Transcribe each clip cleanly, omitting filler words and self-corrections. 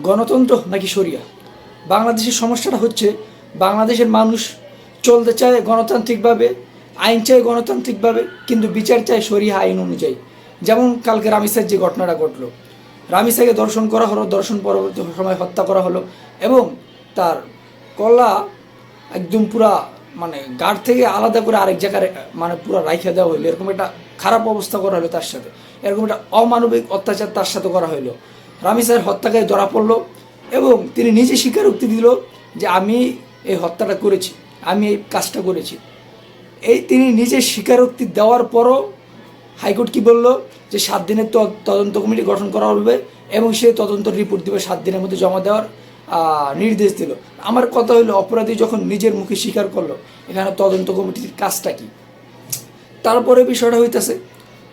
গণতন্ত্র নাকি শরিয়া? বাংলাদেশের সমস্যাটা হচ্ছে বাংলাদেশের মানুষ চলতে চায় গণতান্ত্রিকভাবে, আইন চায় গণতান্ত্রিকভাবে, কিন্তু বিচার চায় শরিয়া আইন অনুযায়ী। যেমন কালকে রামিসার যে ঘটনাটা ঘটলো, রামিসাকে দর্শন করা হলো, দর্শন পরবর্তী সময় হত্যা করা হলো এবং তার কলা একদম পুরা মানে গাড় থেকে আলাদা করে আরেক জায়গায় মানে পুরো রাইখা দেওয়া হইলো। এরকম একটা খারাপ অবস্থা করা হলো তার সাথে, এরকম একটা অমানবিক অত্যাচার তার সাথে করা হইলো। রামিসার হত্যাকারী ধরা পড়লো এবং তিনি নিজে স্বীকারোক্তি দিল যে আমি এই হত্যাটা করেছি, আমি এই কাজটা করেছি। তিনি নিজে স্বীকারোক্তি দেওয়ার পরও হাইকোর্ট কি বলল যে 7 দিনের তদন্ত কমিটি গঠন করা হবে এবং সে তদন্ত রিপোর্ট দেবে 7 দিনের মধ্যে জমা দেওয়ার নির্দেশ দিল। আমার কথা হলো, অপরাধী যখন নিজের মুখে স্বীকার করলো, এখানে তদন্ত কমিটির কাজটা কি? তারপরে বিষয়টা হইতেছে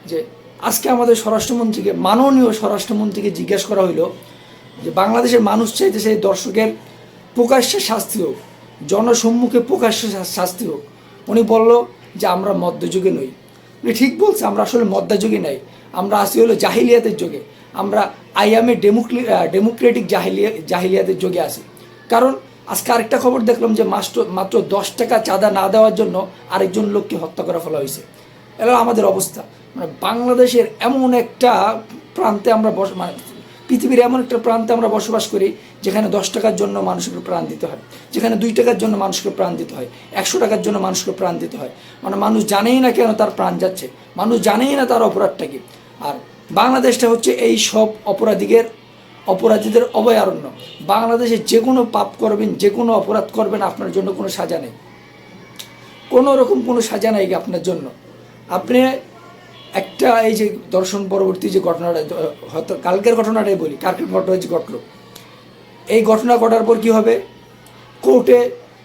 যে আজকে আমাদের স্বরাষ্ট্রমন্ত্রীকে, মাননীয় স্বরাষ্ট্রমন্ত্রীকে জিজ্ঞেস করা হইল যে বাংলাদেশের মানুষ চাইতেছে এই দর্শকের প্রকাশ্যে শাস্তি হোক, জনসম্মুখে প্রকাশ্যে শাস্তি হোক। উনি বলল যে আমরা মধ্যযুগে নই। উনি ঠিক বলছে, আমরা আসলে মধ্যযুগে নাই, আমরা আসি হলো জাহিলিয়াতের যুগে। আমরা আইএমএ ডেমোক্রেটিক জাহিলিয়াতের যুগে আছি। কারণ আজকে আরেকটা খবর দেখলাম যে মাত্র 10 টাকা চাঁদা না দেওয়ার জন্য আরেকজন লোককে হত্যা করে ফেলা হয়েছে। এলো আমাদের অবস্থা। মানে বাংলাদেশের এমন একটা প্রান্তে আমরা মানে পৃথিবীর এমন একটা প্রান্তে আমরা বসবাস করি যেখানে 10 টাকার জন্য মানুষকে প্রাণ দিতে হয়, যেখানে 2 টাকার জন্য মানুষকে প্রাণ দিতে হয়, 100 টাকার জন্য মানুষকে প্রাণ দিতে হয়। মানে মানুষ জানেই না কেন তার প্রাণ যাচ্ছে, মানুষ জানেই না তার অপরাধটা কি। আর বাংলাদেশটা হচ্ছে এই সব অপরাধীদের অভয়ারণ্য। বাংলাদেশে যে কোনো পাপ করবেন, যে কোনো অপরাধ করবেন, আপনার জন্য কোনো সাজা নেই, কোনো রকম কোনো সাজা নেই আপনার জন্য। আপনি একটা এই যে দর্শন পরবর্তী যে ঘটনাটা, হয়তো কালকের ঘটনাটাই বলি, কালকের ঘটনা যে ঘটলো, এই ঘটনা ঘটার পর কী হবে? কোর্টে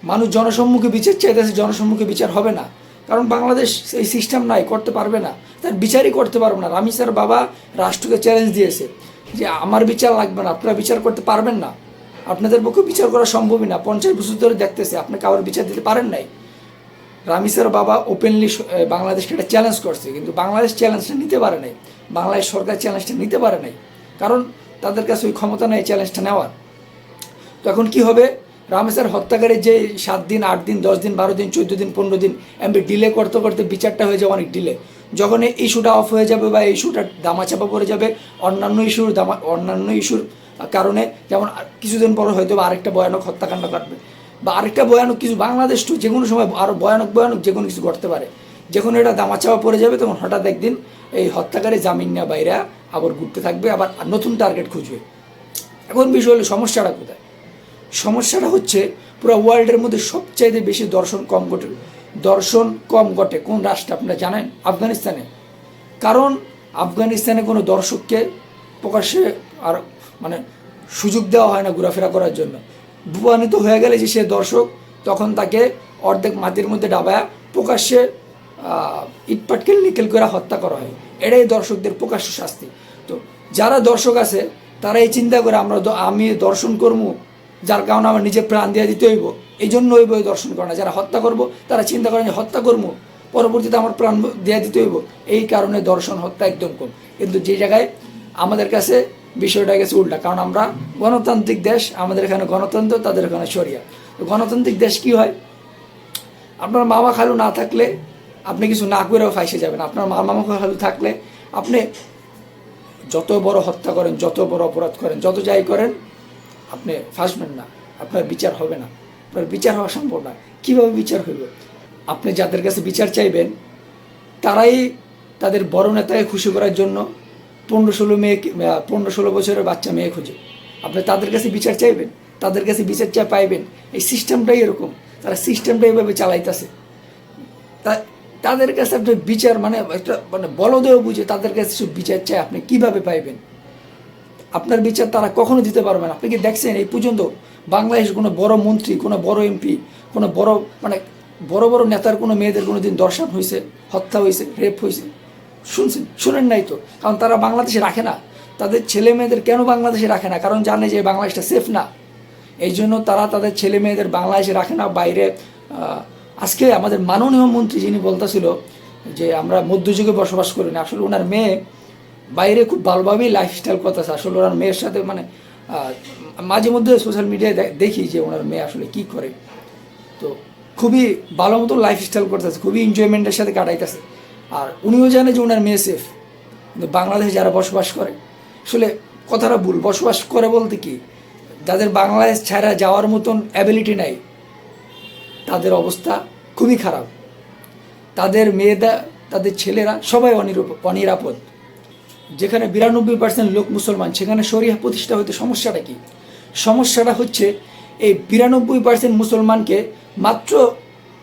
মানুষ জনসম্মুখে বিচার চাইতেছে, জনসম্মুখে বিচার হবে না, কারণ বাংলাদেশ এই সিস্টেম নাই, করতে পারবে না, তার বিচারই করতে পারবে না। রামিসার বাবা রাষ্ট্রকে চ্যালেঞ্জ দিয়েছে যে আমার বিচার লাগবে না, আপনারা বিচার করতে পারবেন না, আপনাদের পক্ষে বিচার করা সম্ভবই না, 50 বছর ধরে দেখতেছে আপনি কারোর বিচার দিতে পারেন নাই। রামিসার বাবা ওপেনলি বাংলাদেশকে একটা চ্যালেঞ্জ করছে, কিন্তু বাংলাদেশ চ্যালেঞ্জটা নিতে পারে নাই, বাংলাদেশ সরকার চ্যালেঞ্জটা নিতে পারে নাই, কারণ তাদের কাছে ওই ক্ষমতা নেই চ্যালেঞ্জটা নেওয়ার। তো এখন কী হবে? রামিসার হত্যাকারী যে 7 দিন, 8 দিন, 10 দিন, 12 দিন, 14 দিন, 15 দিন এমনি ডিলে করতে করতে বিচারটা হয়ে যাবে অনেক ডিলে। যখন এই ইস্যুটা অফ হয়ে যাবে বা এই ইস্যুটা দামাচাপা পড়ে যাবে অন্যান্য ইস্যুর কারণে, যেমন কিছুদিন পর হয়তো বা আরেকটা ভয়ানক হত্যাকাণ্ড ঘটবে বা আরেকটা ভয়ানক কিছু, বাংলাদেশ তো যে কোনো সময় আরও ভয়ানক যে কোনো কিছু ঘটতে পারে। যখন এটা দামাচাপা পড়ে যাবে তখন হঠাৎ একদিন এই হত্যাকারী জামিন নেওয়া বাইরে আবার ঘুরতে থাকবে, আবার নতুন টার্গেট খুঁজবে। এখন বিষয় হলো সমস্যাটা কোথায়? সমস্যাটা হচ্ছে পুরো ওয়ার্ল্ডের মধ্যে সবচাইতে বেশি দর্শন কম ঘটে কোন রাষ্ট্রে আপনারা জানেন? আফগানিস্তানে। কারণ আফগানিস্তানে কোনো দর্শককে প্রকাশ্যে আর মানে সুযোগ দেওয়া হয় না ঘোরাফেরা করার জন্য। ভুয়ানিত হয়ে গেলে যে সে দর্শক, তখন তাকে অর্ধেক মাটির মধ্যে ডাবায়া প্রকাশ্যে ইটপাটকেল নিকেল করে হত্যা করা হয়। এটাই দর্শকদের প্রকাশ্য শাস্তি। তো যারা দর্শক আছে তারা এই চিন্তা করে আমি দর্শন করবো, যার কারণে আমার নিজে প্রাণ দিয়ে দিতে হইব, এই জন্য ওই বই দর্শন করে না। যারা হত্যা করব তারা চিন্তা করেন যে হত্যা করবো, পরবর্তীতে আমার প্রাণ দিয়ে দিতে হইব, এই কারণে দর্শন হত্যা একদম কম। কিন্তু যে জায়গায় আমাদের কাছে বিষয়টা গেছে উল্টা, কারণ আমরা গণতান্ত্রিক দেশ, আমাদের এখানে গণতন্ত্র, তাদের এখানে শরিয়া। গণতান্ত্রিক দেশ কি হয়? আপনার মামা খালু না থাকলে আপনি কিছু না করেও ফাঁসে যাবেন। আপনার মামা খালু থাকলে আপনি যত বড় হত্যা করেন, যত বড় অপরাধ করেন, যত যাই করেন, আপনি ফাঁসবেন না, আপনার বিচার হবে না, আপনার বিচার হওয়া সম্ভব না। কীভাবে বিচার হইব? আপনি যাদের কাছে বিচার চাইবেন তারাই তাদের বড় নেতাকে খুশি করার জন্য 15-16 বছরের বাচ্চা মেয়ে খুঁজে। আপনি তাদের কাছে বিচার চাইবেন, তাদের কাছে বিচার চাই পাইবেন। এই সিস্টেমটাই এরকম, তারা সিস্টেমটা এইভাবে চালাইতেছে। তাদের কাছে আপনি বিচার মানে একটা বলদেও বুঝে তাদের কাছে বিচার চাই, আপনি কিভাবে পাইবেন? আপনার বিচার তারা কখনো দিতে পারবে না। আপনি কি দেখছেন এই পর্যন্ত বাংলাদেশ কোনো বড় মন্ত্রী, কোনো বড় এমপি, কোনো বড় বড় নেতার কোনো মেয়েদের কোনো দিন দর্শন হয়েছে, হত্যা হয়েছে, রেপ হয়েছে? শুনেন নাই তো। কারণ তারা বাংলাদেশে রাখে না, তাদের ছেলে মেয়েদের কেন বাংলাদেশে রাখে না? কারণ জানে যে বাংলাদেশটা সেফ না, এই জন্য তারা তাদের ছেলে মেয়েদের বাংলাদেশে রাখে না, বাইরে। আজকে আমাদের মাননীয় মন্ত্রী যিনি বলতেছিল যে আমরা মধ্যযুগে বসবাস করি না, আসলে ওনার মেয়ে বাইরে খুব ভালোভাবেই লাইফস্টাইল করতেছে। আসলে ওনার মেয়ের সাথে মাঝে মধ্যে সোশ্যাল মিডিয়ায় দেখি যে ওনার মেয়ে আসলে কী করে। তো খুবই ভালো মতো লাইফস্টাইল করতেছে, খুবই এনজয়মেন্টের সাথে কাটাইতেছে। আর উনিও জানে যে ওনার মেয়ে সেফ। কিন্তু বাংলাদেশে যারা বসবাস করে, আসলে কথাটা ভুল, বসবাস করে বলতে কি, যাদের বাংলাদেশ ছাড়া যাওয়ার মতন অ্যাবিলিটি নাই, তাদের অবস্থা খুবই খারাপ। তাদের মেয়েরা, তাদের ছেলেরা সবাই অনিরাপদ। যেখানে 92% লোক মুসলমান, সেখানে শরিয়া প্রতিষ্ঠা হইতে সমস্যাটা কি? সমস্যাটা হচ্ছে এই 92% মুসলমানকে মাত্র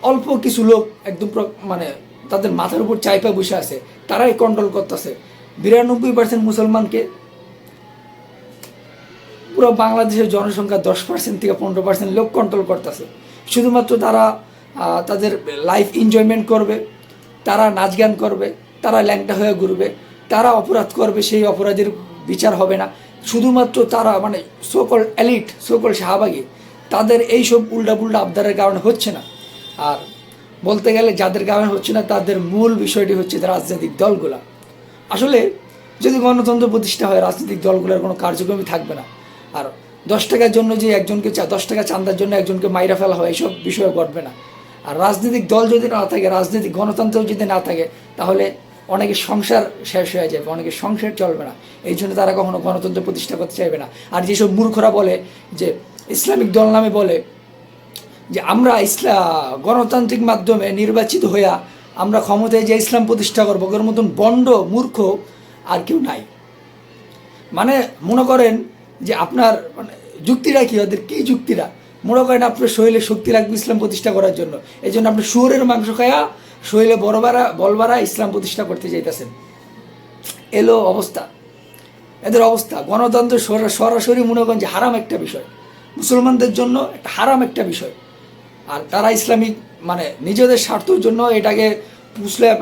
অল্প কিছু লোক একদম মানে তাদের মাথার উপর চাইপা বসে আছে, তারাই কন্ট্রোল করতেছে। 92% মুসলমানকে পুরো বাংলাদেশের জনসংখ্যা 10% থেকে 15% লোক কন্ট্রোল করতেছে। শুধুমাত্র তারা তাদের লাইফ এনজয়মেন্ট করবে, তারা নাচ গান করবে, তারা ল্যাংটা হয়ে ঘুরবে, তারা অপরাধ করবে, সেই অপরাধের বিচার হবে না। শুধুমাত্র তারা মানে সোকল এলিট, সোকল শাহবাগী, তাদের এইসব উল্টা আবদারের কারণে হচ্ছে না। আর বলতে গেলে যাদের কারণে হচ্ছে না, তাদের মূল বিষয়টি হচ্ছে রাজনৈতিক দলগুলা। আসলে যদি গণতন্ত্র প্রতিষ্ঠা হয়, রাজনৈতিক দলগুলোর কোনো কার্যক্রমই থাকবে না। আর 10 টাকার জন্য যে একজনকে 10 টাকা চাঁদার জন্য একজনকে মাইরা ফেলা হয়, এইসব বিষয়ে ঘটবে না। আর রাজনৈতিক দল যদি না থাকে, রাজনৈতিক গণতন্ত্র যদি না থাকে, তাহলে অনেকের সংসার শেষ হয়ে যাবে, অনেকের সংসার চলবে না। এই জন্য তারা কখনো গণতন্ত্র প্রতিষ্ঠা করতে চাইবে না। আর যেসব মূর্খরা বলে যে ইসলামিক দল নামে বলে যে আমরা গণতান্ত্রিক মাধ্যমে নির্বাচিত হইয়া আমরা ক্ষমতায় যে ইসলাম প্রতিষ্ঠা করবো, ওর মতন বন্ড মূর্খ আর কেউ নাই। মানে মনে করেন যে আপনার মানে যুক্তিরা কি, ওদের কী যুক্তিরা? মনে করেন আপনার শরীরে শক্তি লাগবে ইসলাম প্রতিষ্ঠা করার জন্য, এই জন্য আপনি শুয়োরের মাংস খায়া শরীরে বলবারা ইসলাম প্রতিষ্ঠা করতে চাইতেছেন। এলো অবস্থা, এদের অবস্থা। গণতন্ত্র সরাসরি মনে করেন যে হারাম একটা বিষয়, মুসলমানদের জন্য একটা হারাম একটা বিষয়। আর তারা ইসলামিক মানে নিজেদের স্বার্থের জন্য এটাকে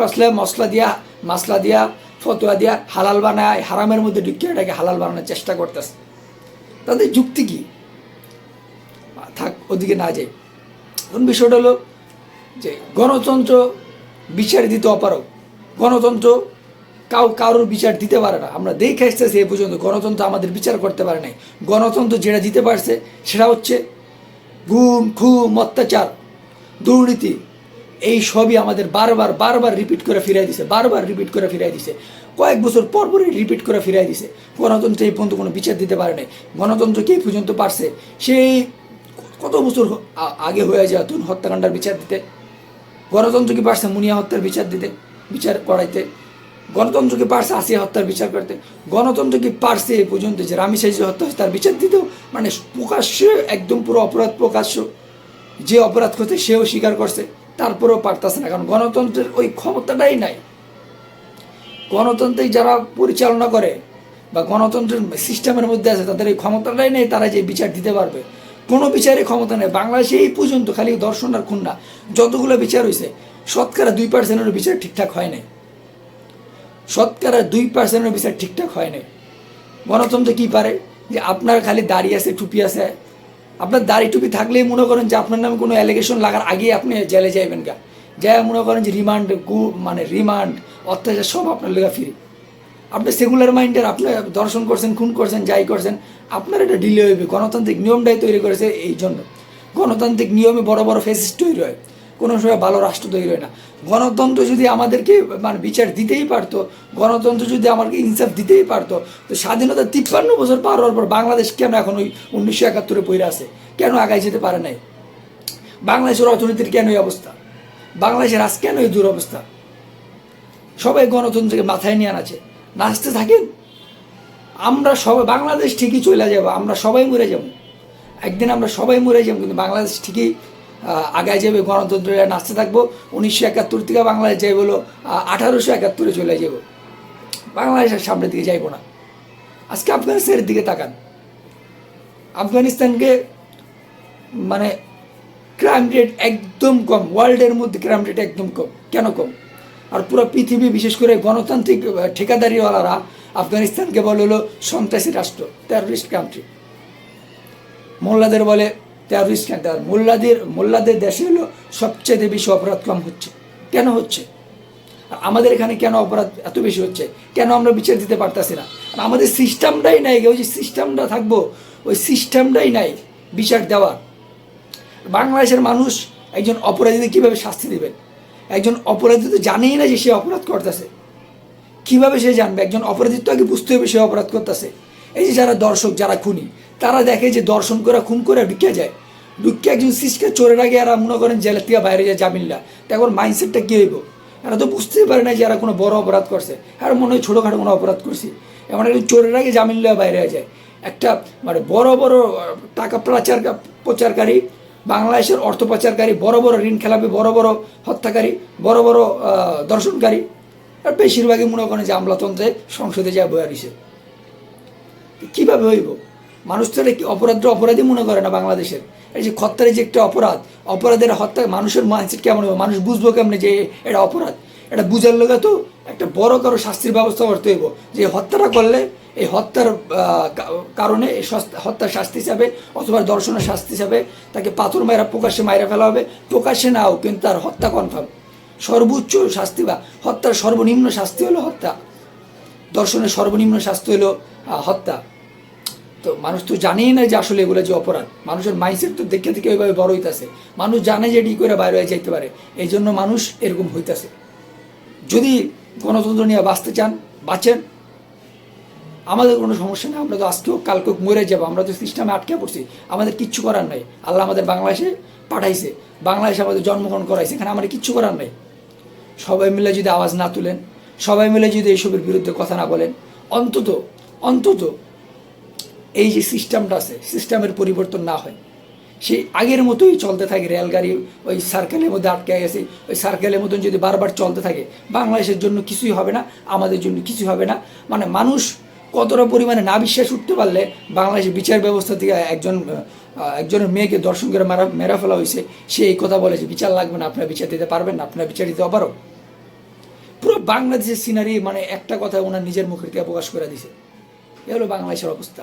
পাসলে মশলা দিয়া ফতোয়া দিয়া হালাল বানায়, হারামের মধ্যে ঢুকিয়ে এটাকে হালাল বানানোর চেষ্টা করতেছে। তাদের যুক্তি কি? থাক, ওদিকে না যাই। এখন বিষয়টা হলো যে গণতন্ত্র বিচার দিতে অপারক। গণতন্ত্র কারোর বিচার দিতে পারে না। আমরা দেখে আসতেছি এ পর্যন্ত গণতন্ত্র আমাদের বিচার করতে পারে নাই। গণতন্ত্র যেটা দিতে পারছে সেটা হচ্ছে গুম, খুন, অত্যাচার, দুর্নীতি, এই সবই আমাদের বারবার রিপিট করে ফিরাই দিছে। কয়েক বছর পরই রিপিট করে ফিরাই দিছে। গণতন্ত্র এই পর্যন্ত কোনো বিচার দিতে পারে নাই। গণতন্ত্রকে এই পর্যন্ত পারছে সেই কত বছর আগে হয়ে যায় তুন হত্যাকাণ্ডের বিচার দিতে। গণতন্ত্র কি পারছে মুনিয়া হত্যার বিচার করাইতে? গণতন্ত্র কি পারছে আসিয়া হত্যার বিচার করতে? গণতন্ত্র কি পারছে এই পর্যন্ত যে রামি সাইজি হত্যা হচ্ছে তার বিচার দিতেও? মানে প্রকাশ্যে একদম পুরো অপরাধ প্রকাশ্য, যে অপরাধ করতে সেও স্বীকার করছে, তারপরেও পারতেছে না, কারণ গণতন্ত্রের ওই ক্ষমতাটাই নাই। গণতন্ত্রে যারা পরিচালনা করে বা গণতন্ত্রের সিস্টেমের মধ্যে আছে, তাদের এই ক্ষমতাটাই নেই তারা যে বিচার দিতে পারবে। কোনো বিচারের ক্ষমতা নেই বাংলাদেশে এই পর্যন্ত। খালি দর্শন আর খুন না, যতগুলো বিচার হয়েছে 2% বিচার ঠিকঠাক হয় নাই। 2% বিচার ঠিকঠাক হয় নাই। গণতন্ত্র কি পারে যে আপনার খালি দাড়ি আছে, টুপি আছে, আপনার দাড়ি টুপি থাকলেই মনে করেন যে আপনার নামে কোনো অ্যালিগেশন লাগার আগেই আপনি জেলে যাইবেন গা, যাই মনে করেন যে রিমান্ড অত্যাচার সব আপনার লেগা ফিরে। আপনি সেকুলার মাইন্ডের, আপনি দর্শন করছেন, খুন করছেন, যাই করছেন, আপনার এটা ডিলে হইবে। গণতান্ত্রিক নিয়মটাই তৈরি করেছে এই জন্য। গণতান্ত্রিক নিয়মে বড় ফেসিস্ট তৈরি হয়, কোনো সময় ভালো রাষ্ট্র তৈরি হয় না। গণতন্ত্র যদি আমাদেরকে মানে বিচার দিতেই পারতো, গণতন্ত্র যদি আমাকে ইনসাফ দিতেই পারতো, তো স্বাধীনতা 53 বছর পার হওয়ার পর বাংলাদেশ কেন এখন ওই 1971 পইরা আছে? কেন আগায় যেতে পারে নাই? বাংলাদেশের অর্থনীতির কেন এই অবস্থা? বাংলাদেশের আজ কেন এই দুরবস্থা? সবাই গণতন্ত্রকে মাথায় নিয়ে আনাছে, নাচতে থাকেন। আমরা সবাই বাংলাদেশ ঠিকই চলে যাবো, আমরা সবাই মরে যাব একদিন, আমরা সবাই মরে যাবো, কিন্তু বাংলাদেশ ঠিকই আগায় যাবে। গণতন্ত্র নাচতে থাকবো। 1971 থেকে বাংলাদেশ যাই বলো 1871 চলে যাব। বাংলাদেশের সামনের দিকে যাইব না। আজকে আফগানিস্তানের দিকে তাকান। আফগানিস্তানকে মানে ক্রাইম রেট একদম কম, ওয়ার্ল্ডের মধ্যে ক্রাইম রেট একদম কম। কেন কম? আর পুরো পৃথিবী, বিশেষ করে গণতান্ত্রিক ঠিকাদারিওয়ালারা আফগানিস্তানকে বলে হলো সন্ত্রাসী রাষ্ট্র, টেররিস্ট কান্ট্রি। মোল্লাদের বলে টেররিস্ট কান্ট্রি। আর মোল্লাদের দেশে হলো সবচেয়ে বেশি অপরাধ কম হচ্ছে। কেন হচ্ছে? আর আমাদের এখানে কেন অপরাধ এত বেশি হচ্ছে, কেন আমরা বিচার দিতে পারতেছি না? আর আমাদের সিস্টেমটাই নাই, ওই যে সিস্টেমটা থাকবো, ওই সিস্টেমটাই নাই বিচার দেওয়ার। বাংলাদেশের মানুষ একজন অপরাধীদের কীভাবে শাস্তি দেবেন? একজন অপরাধী তো জানেই না যে সে অপরাধ করতেছে, কীভাবে সে জানবে? একজন অপরাধী তো আগে বুঝতে হবে সে অপরাধ করতেছে। এই যে যারা দর্শক, যারা খুনি, তারা দেখে যে দর্শন করে খুন করে ঢুকে যায়, ঢুকে একজন সিসকে চোরের আগে এরা মনে করেন জেলের থেকে বাইরে যায় জামিনলা, তো এখন মাইন্ডসেটটা কী হইব? এরা তো বুঝতেই পারে না যে এরা কোনো বড় অপরাধ করছে, আর মনে হয় ছোটোখাটো কোনো অপরাধ করছি। এমন একজন চোরের আগে জামিন লওয়া বাইরে হয়ে যায়। একটা মানে বড় বড় টাকা প্রচারকারী, বাংলাদেশের অর্থ পাচারকারী, বড় বড় ঋণ খেলাপি, বড় বড় হত্যাকারী, বড় বড় দর্শনকারী, আর বেশিরভাগই মনে করেন যে আমলাতন্ত্রে সংসদে যায় বয়া দিছে। কীভাবে হইব? মানুষ তো কি অপরাধটা অপরাধী মনে করে না বাংলাদেশের? এই যে হত্যার যে একটা অপরাধ, অপরাধের হত্যা, মানুষের মানসিক কেমন হবে? মানুষ বুঝবো কেমনে যে এটা অপরাধ? এটা বুঝার লোক তো একটা বড় কারো শাস্তির ব্যবস্থা করতে হইব, যে হত্যাটা করলে এই হত্যার কারণে এই হত্যার শাস্তি হিসাবে অথবা দর্শনের শাস্তি হিসাবে তাকে পাথর মায়েরা প্রকাশ্যে মায়েরা ফেলা হবে। প্রকাশ্যে নাও, কিন্তু তার হত্যা কনফার্ম। সর্বোচ্চ শাস্তি বা হত্যার সর্বনিম্ন শাস্তি হলো হত্যা, দর্শনের সর্বনিম্ন শাস্তি হলো হত্যা। তো মানুষ তো জানেই না যে আসলে এগুলো যে অপরাধ। মানুষের মাইন্ডসেট তো দেখে থেকে ওইভাবে বড় হইতেছে। মানুষ জানে যে এটি করে বাইরে হয়ে যাইতে পারে, এই জন্য মানুষ এরকম হইতেছে। যদি গণতন্ত্র নিয়ে বাঁচতে চান, বাঁচেন, আমাদের কোনো সমস্যা নেই। আমরা তো আজকেও কালকেও মরে যাবো, আমরা তো সিস্টেমে আটকে পড়ছি, আমাদের কিচ্ছু করার নাই। আল্লাহ আমাদের বাংলাদেশে পাঠাইছে, বাংলাদেশে আমাদের জন্মগ্রহণ করাইছে, এখানে আমাদের কিচ্ছু করার নাই। সবাই মিলে যদি আওয়াজ না তুলেন, সবাই মিলে যদি এইসবের বিরুদ্ধে কথা না বলেন, অন্তত অন্তত এই যে সিস্টেমটা আছে, সিস্টেমের পরিবর্তন না হয়, সেই আগের মতোই চলতে থাকে, রেলগাড়ি ওই সার্কেলের মধ্যে আটকে গেছে, ওই সার্কেলের মতন যদি বারবার চলতে থাকে, বাংলাদেশের জন্য কিছুই হবে না, আমাদের জন্য কিছুই হবে না। মানে মানুষ কতটা পরিমাণে না বিশ্বাস উঠতে পারলে বাংলাদেশের বিচার ব্যবস্থা থেকে একজনের মেয়েকে দর্শন করে মেরা ফেলা হয়েছে, সে এই কথা বলে যে বিচার লাগবে না, আপনারা বিচার দিতে পারবেন না, আপনারা বিচার দিতে পারো। পুরো বাংলাদেশের সিনারি মানে একটা কথা ওনার নিজের মুখের থেকে প্রকাশ করে দিছে। এ হলো বাংলাদেশের অবস্থা।